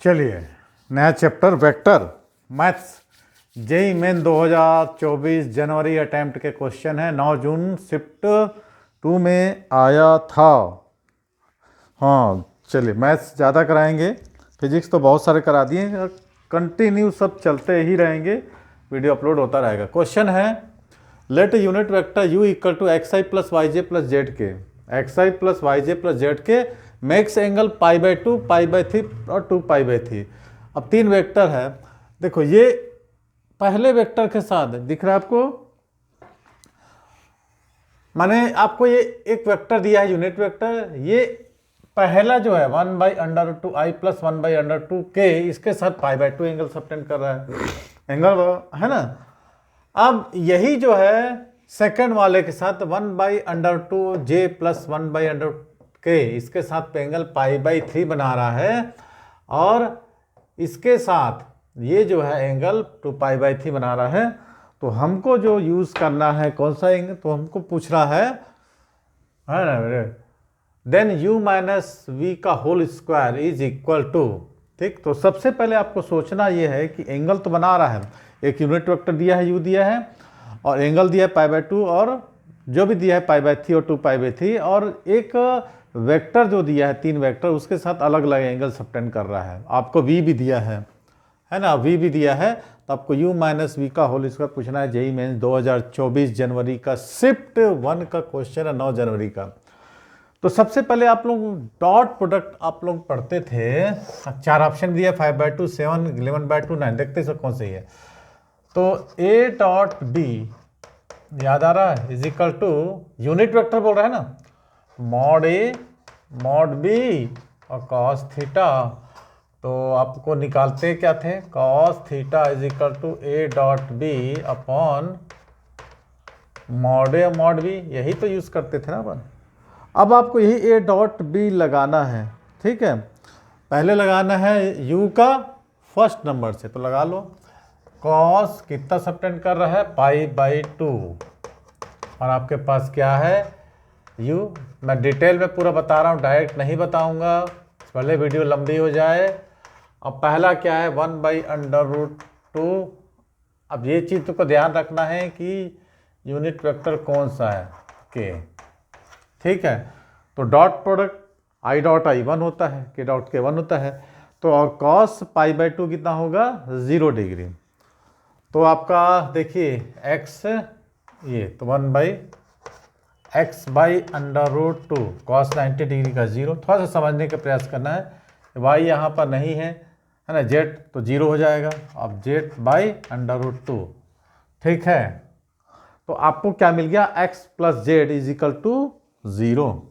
चलिए, नया chapter vector maths JEE main 2024 जनवरी अटैम्प्ट के क्वेश्चन है। 9 जून शिफ्ट 2 में आया था। हाँ चलिए, मैथ्स ज़्यादा कराएंगे, फिजिक्स तो बहुत सारे करा दिए, कंटिन्यू सब चलते ही रहेंगे, वीडियो अपलोड होता रहेगा। क्वेश्चन है let unit vector u equal to x i plus y j plus z k, x i plus y j plus z k makes angle π/2, π/3 और 2π/3। अब तीन वेक्टर है, देखो ये पहले वेक्टर के साथ दिख रहा है आपको, माने आपको ये एक वेक्टर दिया है यूनिट वेक्टर, ये पहला जो है 1/√2i प्लस 1/√2k इसके साथ π/2 एंगल सबटेंड कर रहा है, एंगल है ना। अब यही जो है सेकंड वाले के साथ 1/√2j प्लस 1/√k इसके साथ एंगल π/3 बना रहा है, और इसके साथ ये जो है एंगल 2π/3 बना रहा है। तो हमको जो यूज़ करना है कौन सा एंगल, तो हमको पूछ रहा है ना मेरे, देन u माइनस वी का whole square is equal to, ठीक। तो सबसे पहले आपको सोचना ये है कि एंगल तो बना रहा है, एक यूनिट वेक्टर दिया है u दिया है, और एंगल दिया है π/2 और जो भी दिया है π/3 और 2π/3, और एक वेक्टर जो दिया है तीन वेक्टर उसके साथ अलग अलग एंगल सबटेंड कर रहा है। आपको v भी दिया है ना, v भी दिया है, तो आपको u माइनस वी का होल स्क्वायर पूछना है। जेई मेंस 2024 जनवरी का शिफ्ट 1 का क्वेश्चन है, 9 जनवरी का। तो सबसे पहले आप लोग डॉट प्रोडक्ट आप लोग पढ़ते थे, चार ऑप्शन दिया 5/2, 7, 11/2, 9, देखते सब कौन सही है। तो a डॉट b याद आ रहा है is equal to unit vector बोल रहा है ना, मॉड a मॉड b और कॉस थीटा। तो आपको निकालते क्या थे, cos theta is equal to a dot b upon mod a mod b, यही तो यूज़ करते थे ना अपन। अब आपको यही a डॉट b लगाना है, ठीक है। पहले लगाना है u का फर्स्ट नंबर से, तो लगा लो। कॉस कितना सबटेंड कर रहा है, π/2, और आपके पास क्या है u। मैं डिटेल में पूरा बता रहा हूँ, डायरेक्ट नहीं बताऊंगा, पहले वीडियो लंबी हो जाए। अब पहला क्या है 1/√2। अब ये चीज़ तुमको ध्यान रखना है कि यूनिट वेक्टर कौन सा है, के, ठीक है। तो dot product i dot i 1 होता है, k डॉट k 1 होता है। तो और कॉस π/2 कितना होगा, 0 डिग्री। तो आपका देखिए x, ये तो 1/x/√2 कॉस 90 डिग्री का 0। थोड़ा सा समझने का प्रयास करना है, y यहाँ पर नहीं है ना, z तो 0 हो जाएगा। अब z/√2, ठीक है। तो आपको क्या मिल गया, x plus z is equal to 0,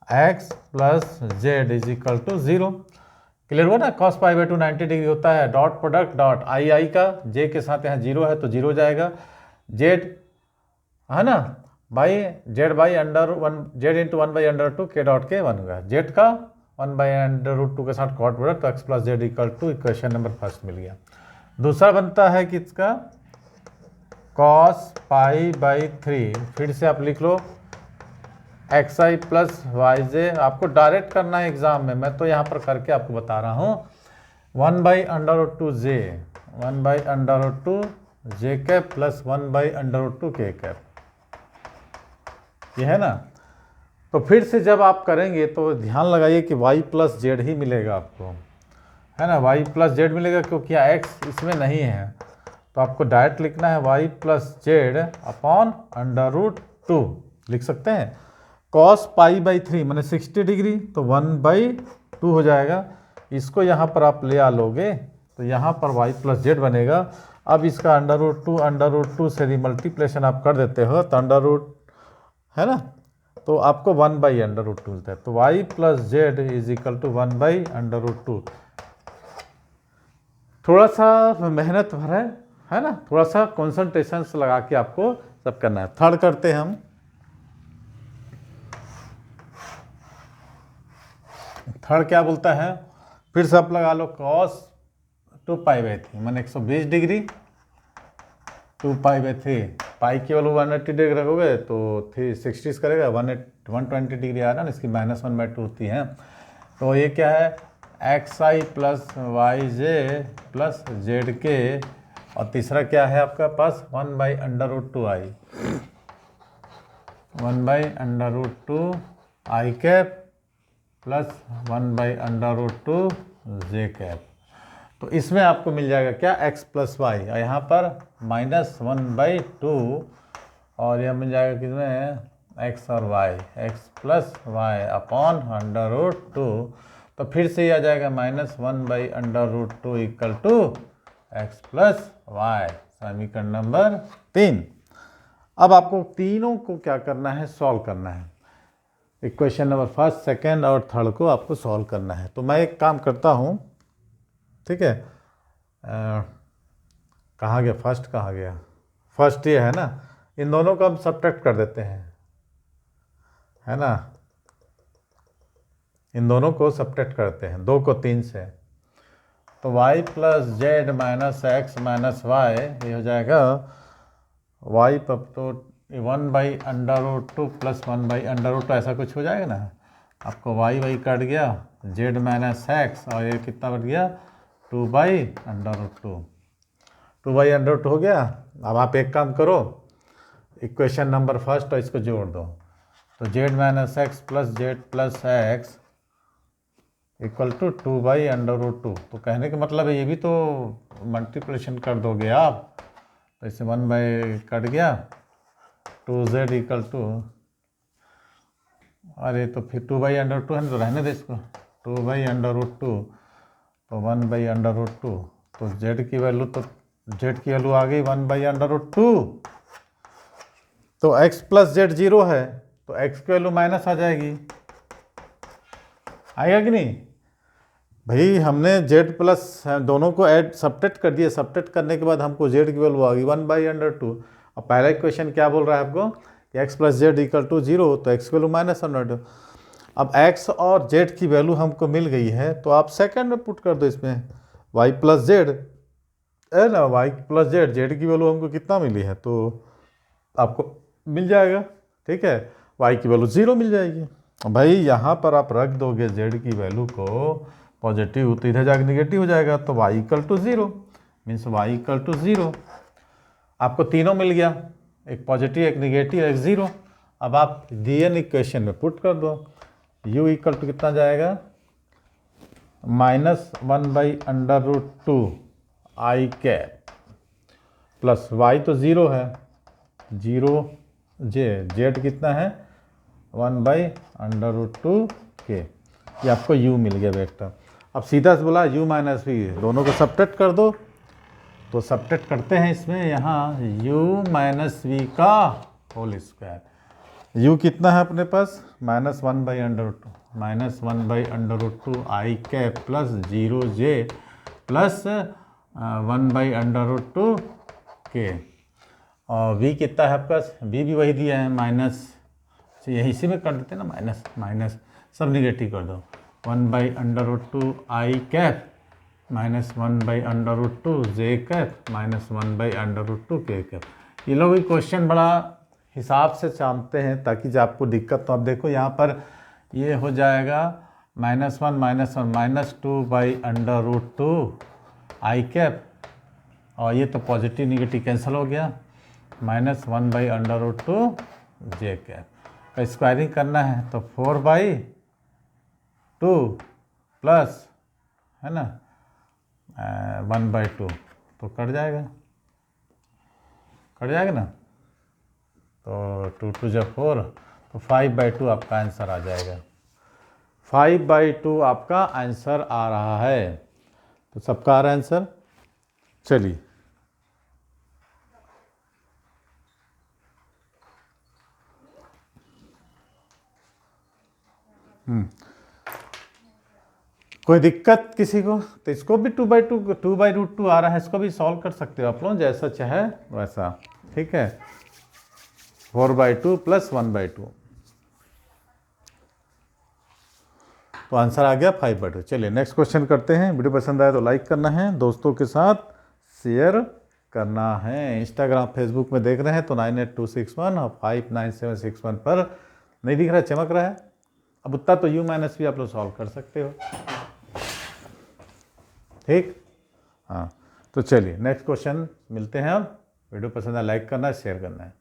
x plus z is equal to 0। Clear हुआ ना, cos π/2 90 डिग्री होता है। डॉट प्रोडक्ट डॉट i का j के साथ यहाँ 0 है तो 0 हो जाएगा, z है ना by z by √1, z into 1/√2 k dot K 1 होगा। z का 1/√2 के साथ डॉट प्रोडक्ट, तो x plus Z equal to equation number first मिल गया। दूसरा बनता है किसका, cos π/3, फिर से आप लिख लो xi प्लस वाई जे। आपको डायरेक्ट करना है एग्जाम में, मैं तो यहाँ पर करके आपको बता रहा हूँ। 1/√2j, 1/√2j cap plus 1/√2k cap, ये है ना। तो फिर से जब आप करेंगे तो ध्यान लगाइए कि y प्लस जेड ही मिलेगा आपको, है ना, y प्लस जेड मिलेगा, क्योंकि x इसमें नहीं है। तो आपको डायरेक्ट लिखना है y प्लस जेड अपॉन √2, लिख सकते हैं। cos π/3 मैंने 60 डिग्री, तो 1/2 हो जाएगा। इसको यहाँ पर आप ले आ लोगे तो यहाँ पर y प्लस जेड बनेगा। अब इसका √2 से मल्टीप्लेशन आप कर देते हो तो √ है ना, तो आपको 1/√2 मिलता है। तो y plus z is equal to 1/√2। थोड़ा सा मेहनत भरा है ना, थोड़ा सा कॉन्सेंट्रेशन से लगा के आपको सब करना है। थर्ड करते हैं हम, थर्ड क्या बोलता है, फिर से आप लगा लो cos 2π/3 मैंने 120 डिग्री, 2π/3 पाई केवल 180 डिग्री रखोगे तो 360 करेगा, 120 डिग्री आ रहा है ना, इसकी -1/2 होती है। तो ये क्या है, x i plus y j plus z के, और तीसरा क्या है आपका पास 1/√2i, 1/√2i cap plus 1/√2j cap. तो इसमें आपको मिल जाएगा क्या, x प्लस वाई, और यहाँ पर -1/2, और यह मिल जाएगा किसमें x और y, x plus y upon √2। तो फिर से ये आ जाएगा -1/√2 equal to x plus y, समीकरण नंबर 3। अब आपको तीनों को क्या करना है, सॉल्व करना है। इक्वेशन नंबर फर्स्ट, सेकंड और थर्ड को आपको सॉल्व करना है। तो मैं एक काम करता हूँ, ठीक है, कहाँ गया फर्स्ट, कहाँ गया फर्स्ट, ये है ना, इन दोनों को हम सब्ट्रैक्ट कर देते हैं, है ना, इन दोनों को सब्ट्रैक्ट करते हैं, 2 को 3 से, तो y plus z minus x minus y, ये हो जाएगा y पर तो 1/√2 प्लस 1/√2 ऐसा कुछ हो जाएगा ना। आपको y कट गया, z माइनस एक्स, और ये कितना बच गया 2/√2, 2/√2 हो गया। अब आप एक काम करो, इक्वेशन नंबर फर्स्ट और इसको जोड़ दो, तो z minus x plus z plus x equal to 2/√2। तो कहने का मतलब है ये भी तो मल्टीप्लिकेशन कर दोगे आप, तो इससे 1 कट गया, 2z इक्वल टू, अरे तो फिर 2/√2 है ना, तो रहने दे इसको, 2/√2, तो 1/√2, तो z की वैल्यू, तो z की वैल्यू आ गई 1/√2। तो x प्लस जेड 0 है, तो x की वैल्यू माइनस आ जाएगी, आएगा कि नहीं भाई। हमने z प्लस दोनों को ऐड सब्ट्रैक्ट कर दिया, सब्ट्रैक्ट करने के बाद हमको z की वैल्यू आ गई 1/√2। अब पहला इक्वेशन क्या बोल रहा है आपको कि x plus Z equal to 0, तो x की वैल्यू -1/2। अब x और z की वैल्यू हमको मिल गई है, तो आप सेकंड में पुट कर दो इसमें, y प्लस जेड है ना, y प्लस जेड, जेड की वैल्यू हमको कितना मिली है, तो आपको मिल जाएगा, ठीक है, y की वैल्यू 0 मिल जाएगी। भाई यहाँ पर आप रख दोगे z की वैल्यू को पॉजिटिव, तो इधर जाकर निगेटिव हो जाएगा, तो y equal to 0 means y equal to 0। आपको तीनों मिल गया, एक पॉजिटिव, एक निगेटिव, एक 0। अब आप गिवन इक्वेशन में पुट कर दो, u इक्वल टू कितना जाएगा -1/√2 i कैप प्लस y तो 0 है, 0 जेड कितना है 1/√2 के, ये आपको u मिल गया वेक्टर। अब सीधा से बोला u माइनस वी, दोनों को सब्ट्रैक्ट कर दो, तो सब्ट्रैक्ट करते हैं इसमें, यहाँ u माइनस वी का होल स्क्वायर, u कितना है अपने पास -1/√2 i cap plus 0j plus 1/√2 के, और v कितना है आपका, v भी वही दिया है माइनस, यही इसी में कर देते हैं ना, माइनस माइनस सब निगेटिव कर दो, 1/√2 i cap minus 1/√2 j cap minus 1/√2 के कैप। ये लोग भी क्वेश्चन बड़ा हिसाब से चाहते हैं ताकि जब आपको दिक्कत, तो आप देखो यहाँ पर ये हो जाएगा -1 -2/√2 i कैप, और ये तो पॉजिटिव निगेटिव कैंसिल हो गया, -1/√2 j कैप का स्क्वायरिंग करना है, तो 4/2 प्लस है ना 1/2, तो कट जाएगा ना, तो 2 2 जा 4, तो 5/2 आपका आंसर आ जाएगा, 5/2 आपका आंसर आ रहा है। तो सबका आ रहा है आंसर। चलिए कोई दिक्कत किसी को, तो इसको भी 2/2 आ रहा है, इसको भी सॉल्व कर सकते हो आप लोग, जैसा चाहे वैसा, ठीक है, 4/2 प्लस 1/2, तो आंसर आ गया 5/2। चलिए नेक्स्ट क्वेश्चन करते हैं। वीडियो पसंद आया तो लाइक करना है, दोस्तों के साथ शेयर करना है। इंस्टाग्राम फेसबुक में देख रहे हैं तो 98261 और 59761 पर नहीं दिख रहा, चमक रहा है। अब उत्तर तो u माइनस भी आप लोग सॉल्व कर सकते हो। ठीक। हाँ, तो चलिए नेक्स्ट क्वेश्चन मिलते हैं। अब वीडियो पसंद है लाइक करना है, शेयर करना है।